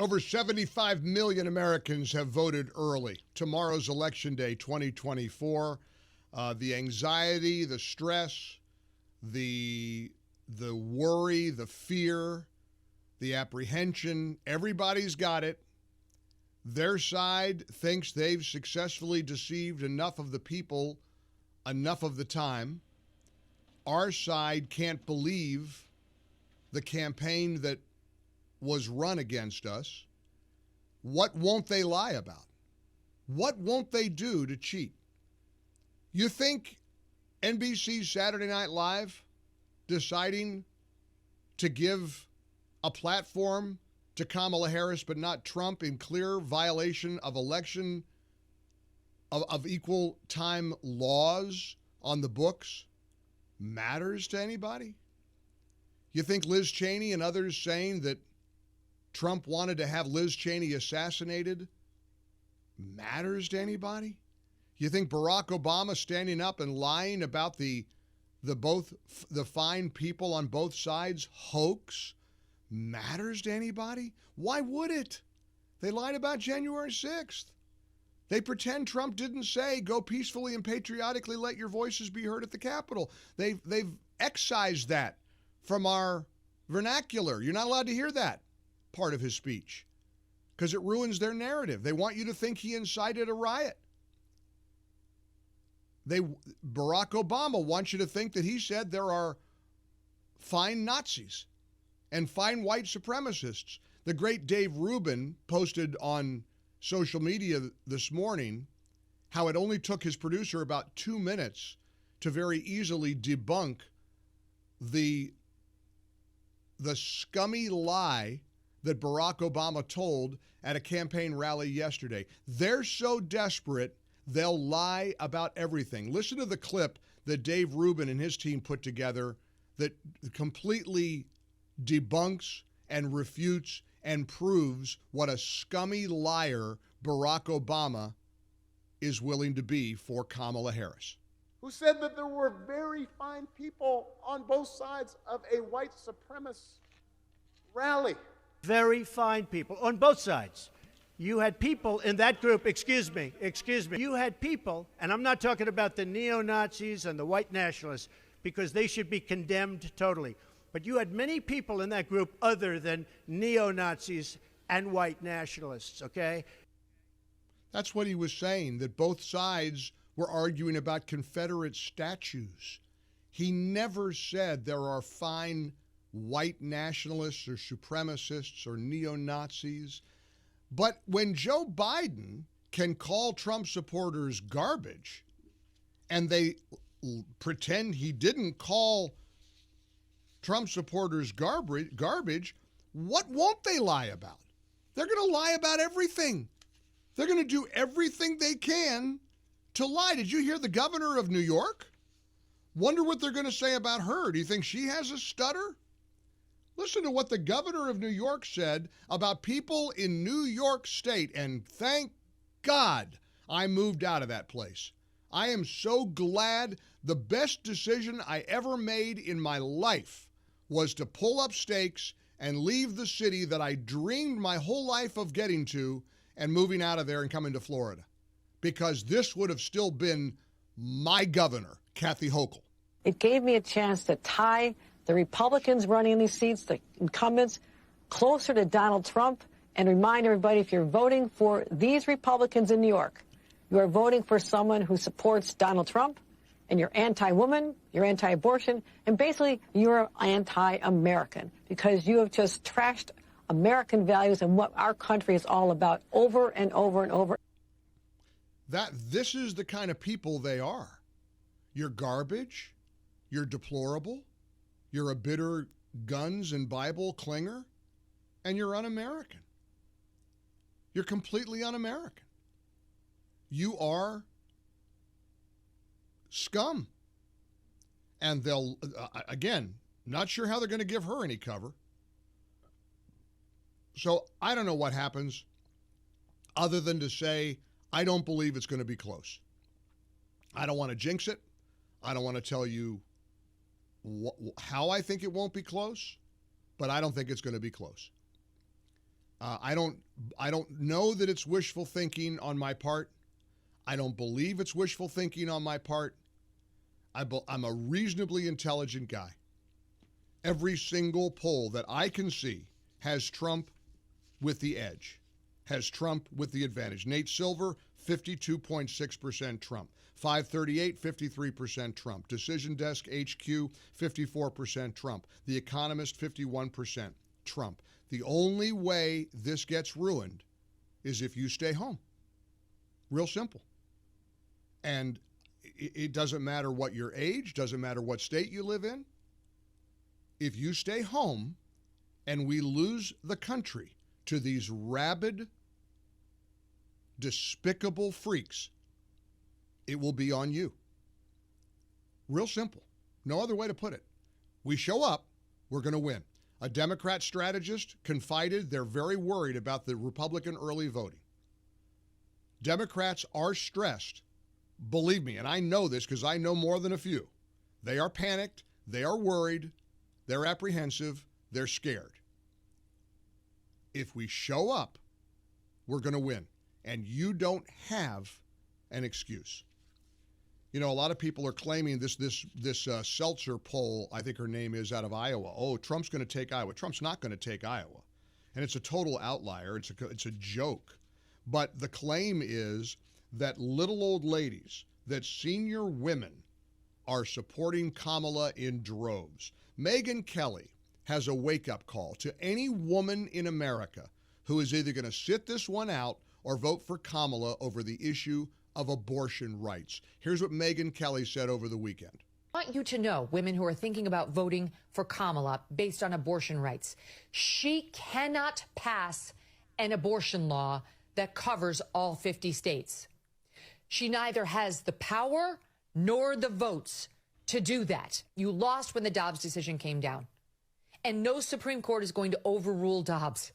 Over 75 million Americans have voted early. Tomorrow's Election Day 2024. The anxiety, the stress, the worry, the fear, the apprehension, everybody's got it. Their side thinks they've successfully deceived enough of the people enough of the time. Our side can't believe the campaign that was run against us. What won't they lie about? What won't they do to cheat? You think NBC's Saturday Night Live deciding to give a platform to Kamala Harris but not Trump in clear violation of election of equal time laws on the books matters to anybody? You think Liz Cheney and others saying that Trump wanted to have Liz Cheney assassinated matters to anybody? You think Barack Obama standing up and lying about the fine people on both sides hoax matters to anybody? Why would it? They lied about January 6th. They pretend Trump didn't say, go peacefully and patriotically let your voices be heard at the Capitol. They've excised that from our vernacular. You're not allowed to hear that part of his speech because it ruins their narrative. They want you to think he incited a riot. Barack Obama wants you to think that he said there are fine Nazis and fine white supremacists. The great Dave Rubin posted on social media this morning how it only took his producer about 2 minutes to very easily debunk the scummy lie that Barack Obama told at a campaign rally yesterday. They're so desperate, they'll lie about everything. Listen to the clip that Dave Rubin and his team put together that completely debunks and refutes and proves what a scummy liar Barack Obama is willing to be for Kamala Harris. Who said that there were very fine people on both sides of a white supremacist rally. Very fine people on both sides. You had people in that group, excuse me. You had people, and I'm not talking about the neo-Nazis and the white nationalists, because they should be condemned totally. But you had many people in that group other than neo-Nazis and white nationalists, okay? That's what he was saying, that both sides were arguing about Confederate statues. He never said there are fine white nationalists or supremacists or neo-Nazis. But when Joe Biden can call Trump supporters garbage and they pretend he didn't call Trump supporters garbage, what won't they lie about? They're going to lie about everything. They're going to do everything they can to lie. Did you hear the governor of New York? Wonder what they're going to say about her. Do you think she has a stutter? Listen to what the governor of New York said about people in New York State, and thank God I moved out of that place. I am so glad. The best decision I ever made in my life was to pull up stakes and leave the city that I dreamed my whole life of getting to and moving out of there and coming to Florida, because this would have still been my governor, Kathy Hochul. It gave me a chance to tie the Republicans running these seats, the incumbents, closer to Donald Trump, and remind everybody, if you're voting for these Republicans in New York, you are voting for someone who supports Donald Trump, and you're anti-woman, you're anti-abortion, and basically you're anti-American, because you have just trashed American values and what our country is all about over and over and over. This is the kind of people they are. You're garbage, you're deplorable, you're a bitter guns and Bible clinger, and you're un-American. You're completely un-American. You are scum. And they'll, again, not sure how they're going to give her any cover. So I don't know what happens other than to say, I don't believe it's going to be close. I don't want to jinx it. I don't want to tell you how I think it won't be close, but I don't think it's going to be close. I don't know that it's wishful thinking on my part. I don't believe it's wishful thinking on my part. I'm a reasonably intelligent guy. Every single poll that I can see has Trump with the edge, has Trump with the advantage. Nate Silver, 52.6% Trump. 538, 53% Trump. Decision Desk HQ, 54% Trump. The Economist, 51% Trump. The only way this gets ruined is if you stay home. Real simple. And it doesn't matter what your age, doesn't matter what state you live in. If you stay home and we lose the country to these rabid, despicable freaks, it will be on you. Real simple. No other way to put it. We show up, we're going to win. A Democrat strategist confided they're very worried about the Republican early voting. Democrats are stressed. Believe me, and I know this because I know more than a few. They are panicked, they are worried, they're apprehensive, they're scared. If we show up, we're going to win. And you don't have an excuse. You know, a lot of people are claiming this Seltzer poll, I think her name is, out of Iowa. Oh, Trump's going to take Iowa. Trump's not going to take Iowa. And it's a total outlier. It's a joke. But the claim is that little old ladies, that senior women are supporting Kamala in droves. Megyn Kelly has a wake-up call to any woman in America who is either going to sit this one out or vote for Kamala over the issue of abortion rights. Here's what Megyn Kelly said over the weekend. I want you to know, women who are thinking about voting for Kamala based on abortion rights, she cannot pass an abortion law that covers all 50 states. She neither has the power nor the votes to do that. You lost when the Dobbs decision came down. And no Supreme Court is going to overrule Dobbs.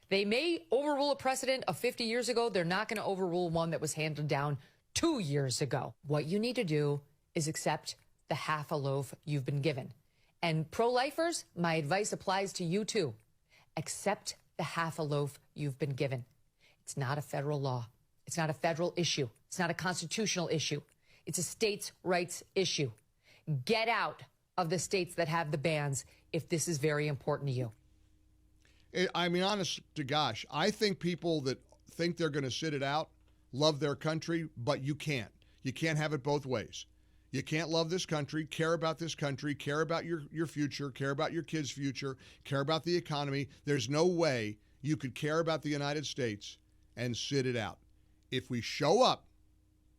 They may overrule a precedent of 50 years ago. They're not going to overrule one that was handed down 2 years ago. What you need to do is accept the half a loaf you've been given. And pro-lifers, my advice applies to you too. Accept the half a loaf you've been given. It's not a federal law. It's not a federal issue. It's not a constitutional issue. It's a states' rights issue. Get out of the states that have the bans if this is very important to you. I mean, honest to gosh, I think people that think they're going to sit it out love their country, but you can't. You can't have it both ways. You can't love this country, care about this country, care about your future, care about your kids' future, care about the economy. There's no way you could care about the United States and sit it out. If we show up,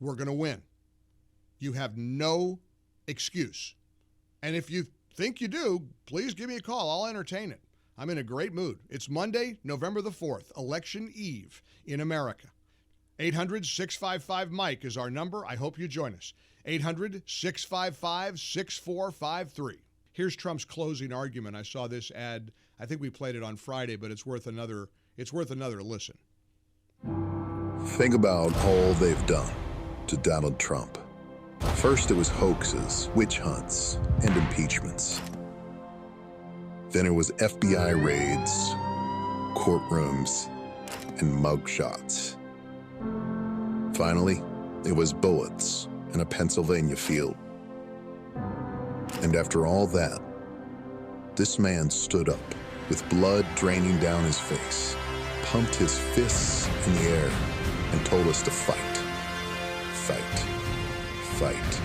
we're going to win. You have no excuse. And if you think you do, please give me a call. I'll entertain it. I'm in a great mood. It's Monday, November the 4th, Election Eve in America. 800-655-MIKE is our number. I hope you join us. 800-655-6453. Here's Trump's closing argument. I saw this ad. I think we played it on Friday, but it's worth another listen. Think about all they've done to Donald Trump. First, it was hoaxes, witch hunts, and impeachments. Then it was FBI raids, courtrooms, and mugshots. Finally, it was bullets in a Pennsylvania field. And after all that, this man stood up with blood draining down his face, pumped his fists in the air, and told us to fight. Fight. Fight.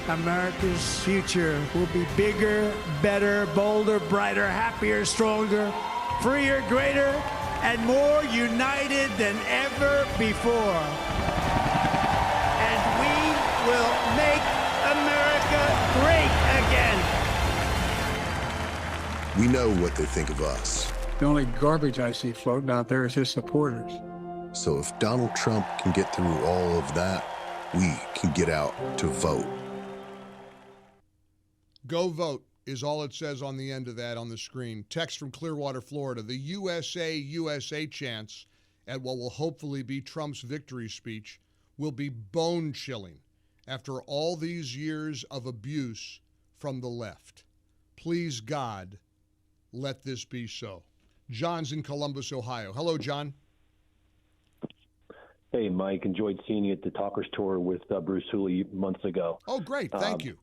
America's future will be bigger, better, bolder, brighter, happier, stronger, freer, greater, and more united than ever before. And we will make America great again. We know what they think of us. The only garbage I see floating out there is his supporters. So if Donald Trump can get through all of that, we can get out to vote. Go vote is all it says on the end of that on the screen. Text from Clearwater, Florida. The USA chants at what will hopefully be Trump's victory speech will be bone-chilling after all these years of abuse from the left. Please, God, let this be so. John's in Columbus, Ohio. Hello, John. Hey, Mike. Enjoyed seeing you at the Talkers Tour with Bruce Hooley months ago. Oh, great. Thank you.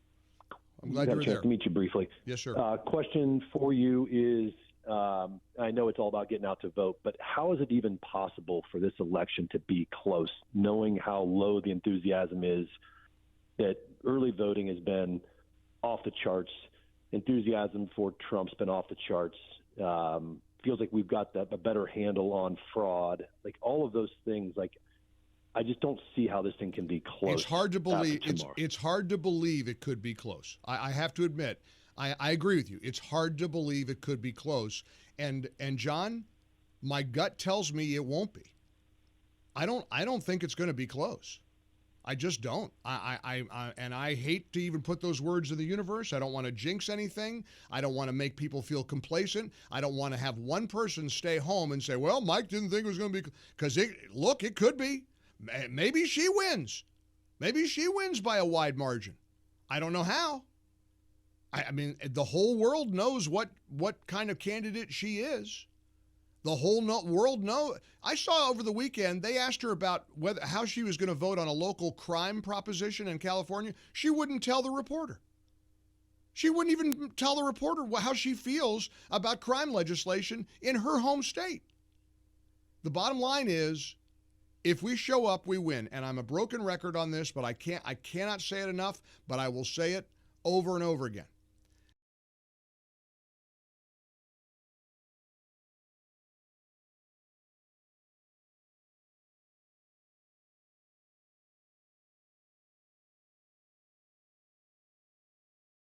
I'm glad you were had a chance there. to meet you briefly. Yes, sir. Question for you is, I know it's all about getting out to vote, but how is it even possible for this election to be close, knowing how low the enthusiasm is, that early voting has been off the charts, enthusiasm for Trump's been off the charts, feels like we've got a better handle on fraud, like all of those things, like I just don't see how this thing can be close. It's hard to believe. It's hard to believe it could be close. I have to admit, I agree with you. It's hard to believe it could be close. And John, my gut tells me it won't be. I don't think it's going to be close. I just don't. And I hate to even put those words in the universe. I don't want to jinx anything. I don't want to make people feel complacent. I don't want to have one person stay home and say, well, Mike didn't think it was going to be, because it could be. Maybe she wins. Maybe she wins by a wide margin. I don't know how. I mean, the whole world knows what kind of candidate she is. The whole world knows. I saw over the weekend, they asked her about how she was going to vote on a local crime proposition in California. She wouldn't tell the reporter. She wouldn't even tell the reporter how she feels about crime legislation in her home state. The bottom line is, if we show up, we win. And I'm a broken record on this, but I cannot say it enough, but I will say it over and over again.